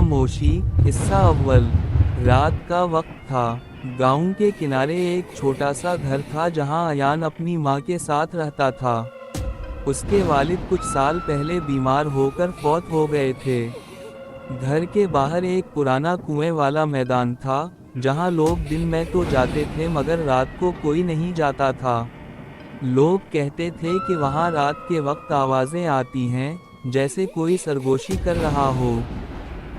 खामोशी। हिस्सा अव्वल। रात का वक्त था। गांव के किनारे एक छोटा सा घर था जहां अयान अपनी माँ के साथ रहता था। उसके वालिद कुछ साल पहले बीमार होकर फौत हो गए थे। घर के बाहर एक पुराना कुएं वाला मैदान था, जहां लोग दिन में तो जाते थे मगर रात को कोई नहीं जाता था। लोग कहते थे कि वहां रात के वक्त आवाजें आती हैं, जैसे कोई सरगोशी कर रहा हो।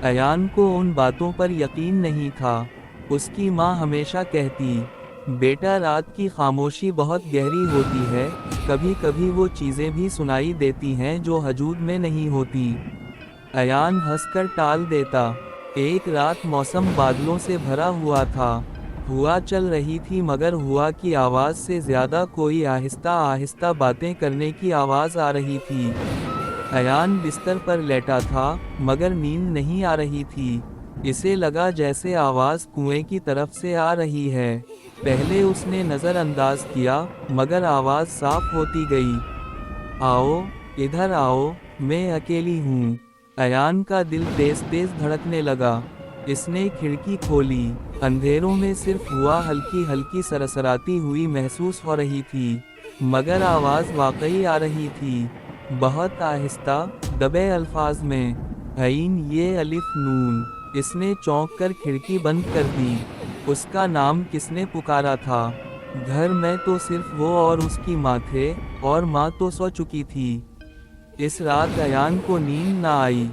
अयान को उन बातों पर यकीन नहीं था। उसकी माँ हमेशा कहती, बेटा रात की खामोशी बहुत गहरी होती है, कभी कभी वो चीज़ें भी सुनाई देती हैं जो वजूद में नहीं होती। अयान हंसकर टाल देता। एक रात मौसम बादलों से भरा हुआ था। हवा चल रही थी मगर हवा की आवाज़ से ज़्यादा कोई आहिस्ता आहिस्ता बातें करने की आवाज़ आ रही थी। अयान बिस्तर पर लेटा था, मगर नींद नहीं आ रही थी। इसे लगा जैसे आवाज़ कुएं की तरफ से आ रही है। पहले उसने नज़रअंदाज किया, मगर आवाज़ साफ होती गई। आओ, इधर आओ, मैं अकेली हूँ। अयान का दिल तेज तेज धड़कने लगा। इसने खिड़की खोली। अंधेरों में सिर्फ हवा हल्की हल्की सरसराती हुई महसूस हो रही थी, मगर आवाज़ वाकई आ रही थी, बहुत आहिस्ता, दबे अल्फाज में। अईन ये अलिफ नून। इसने चौंक कर खिड़की बंद कर दी। उसका नाम किसने पुकारा था? घर में तो सिर्फ वो और उसकी माँ थे, और माँ तो सो चुकी थी। इस रात अयान को नींद ना आई।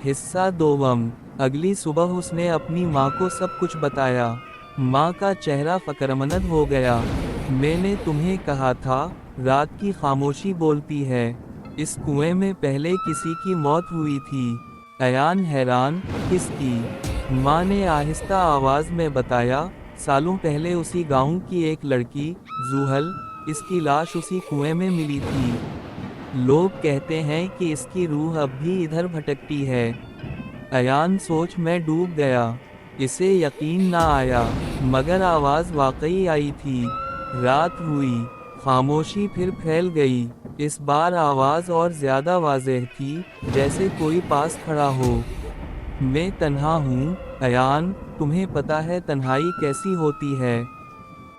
हिस्सा दोवम। अगली सुबह उसने अपनी माँ को सब कुछ बताया। माँ का चेहरा फ़िक्रमंद हो गया। मैंने तुम्हें कहा था, रात की खामोशी बोलती है। इस कुएं में पहले किसी की मौत हुई थी। अयान हैरान, किसकी? माँ ने आहिस्ता आवाज़ में बताया, सालों पहले उसी गांव की एक लड़की, जूहल, इसकी लाश उसी कुएं में मिली थी। लोग कहते हैं कि इसकी रूह अब भी इधर भटकती है। अयान सोच में डूब गया। इसे यकीन ना आया, मगर आवाज़ वाकई आई थी। रात हुई, खामोशी फिर फैल गई। इस बार आवाज़ और ज़्यादा वाज़ेह थी, जैसे कोई पास खड़ा हो। मैं तन्हा हूँ, अयान, तुम्हें पता है तन्हाई कैसी होती है?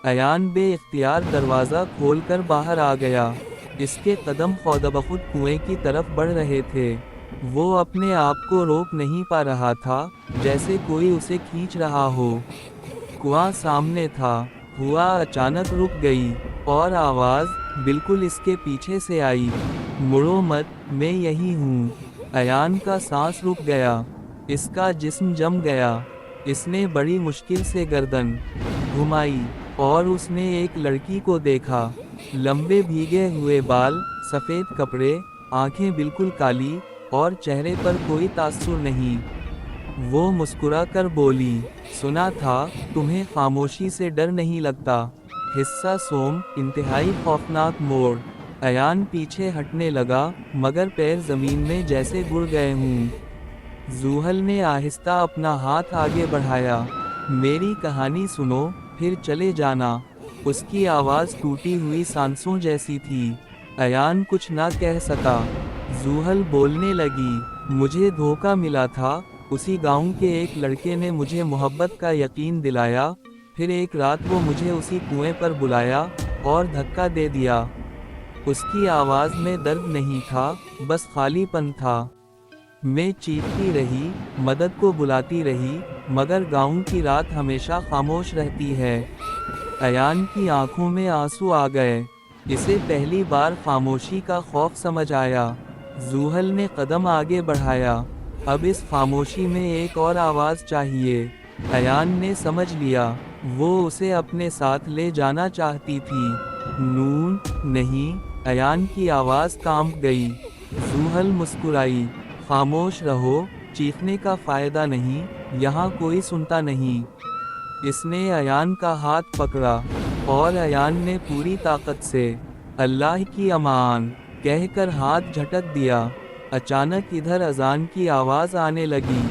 अयान बे-इख्तियार दरवाज़ा खोलकर बाहर आ गया। इसके कदम खुद कुएं की तरफ बढ़ रहे थे। वो अपने आप को रोक नहीं पा रहा था, जैसे कोई उसे खींच रहा हो। कुआं सामने था। हुआ अचानक रुक गई, और आवाज़ बिल्कुल इसके पीछे से आई, मुड़ो मत, मैं यही हूँ। अयान का सांस रुक गया। इसका जिस्म जम गया। इसने बड़ी मुश्किल से गर्दन घुमाई, और उसने एक लड़की को देखा। लंबे भीगे हुए बाल, सफ़ेद कपड़े, आंखें बिल्कुल काली, और चेहरे पर कोई तासुर नहीं। वो मुस्कुरा कर बोली, सुना था, तुम्हें खामोशी से डर नहीं लगता। हिस्सा सोम। इंतहाई खौफनाक मोड़। अयान पीछे हटने लगा, मगर पैर ज़मीन में जैसे गुड़ गए हूँ। जूहल ने आहिस्ता अपना हाथ आगे बढ़ाया। मेरी कहानी सुनो, फिर चले जाना। उसकी आवाज़ टूटी हुई सांसों जैसी थी। अयान कुछ ना कह सका। जूहल बोलने लगी, मुझे धोखा मिला था। उसी गांव के एक लड़के ने मुझे मोहब्बत का यकीन दिलाया। फिर एक रात वो मुझे उसी कुएं पर बुलाया, और धक्का दे दिया। उसकी आवाज़ में दर्द नहीं था, बस खालीपन था। मैं चीखती रही, मदद को बुलाती रही, मगर गांव की रात हमेशा खामोश रहती है। अयान की आंखों में आंसू आ गए। इसे पहली बार खामोशी का खौफ समझ आया। जूहल ने कदम आगे बढ़ाया। अब इस खामोशी में एक और आवाज़ चाहिए। अयान ने समझ लिया, वो उसे अपने साथ ले जाना चाहती थी। नून, नहीं। अयान की आवाज़ कांप गई। जूहल मुस्कुराई, खामोश रहो, चीखने का फ़ायदा नहीं, यहाँ कोई सुनता नहीं। इसने अयान का हाथ पकड़ा, और अयान ने पूरी ताकत से, अल्लाह की अमान, कहकर हाथ झटक दिया। अचानक इधर अजान की आवाज़ आने लगी।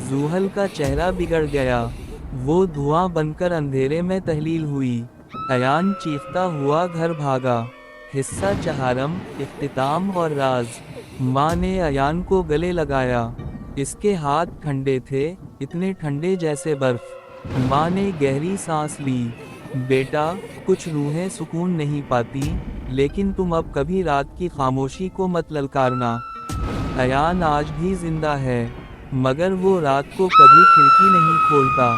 जूहल का चेहरा बिगड़ गया। वो धुआं बनकर अंधेरे में तहलील हुई। अयान चीखता हुआ घर भागा। हिस्सा चहारम, इख्तिताम और राज। माँ ने अयान को गले लगाया। اس کے ہاتھ ٹھنڈے تھے، اتنے ٹھنڈے جیسے برف۔ ماں نے گہری سانس لی۔ بیٹا، کچھ روحیں سکون نہیں پاتی، لیکن تم اب کبھی رات کی خاموشی کو مت للکارنا۔ ایان آج بھی زندہ ہے، مگر وہ رات کو کبھی کھڑکی نہیں کھولتا،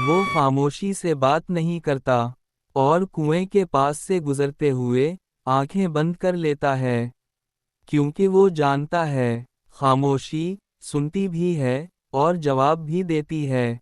وہ خاموشی سے بات نہیں کرتا، اور کنویں کے پاس سے گزرتے ہوئے آنکھیں بند کر لیتا ہے، کیونکہ وہ جانتا ہے، خاموشی سنتی بھی ہے اور جواب بھی دیتی ہے۔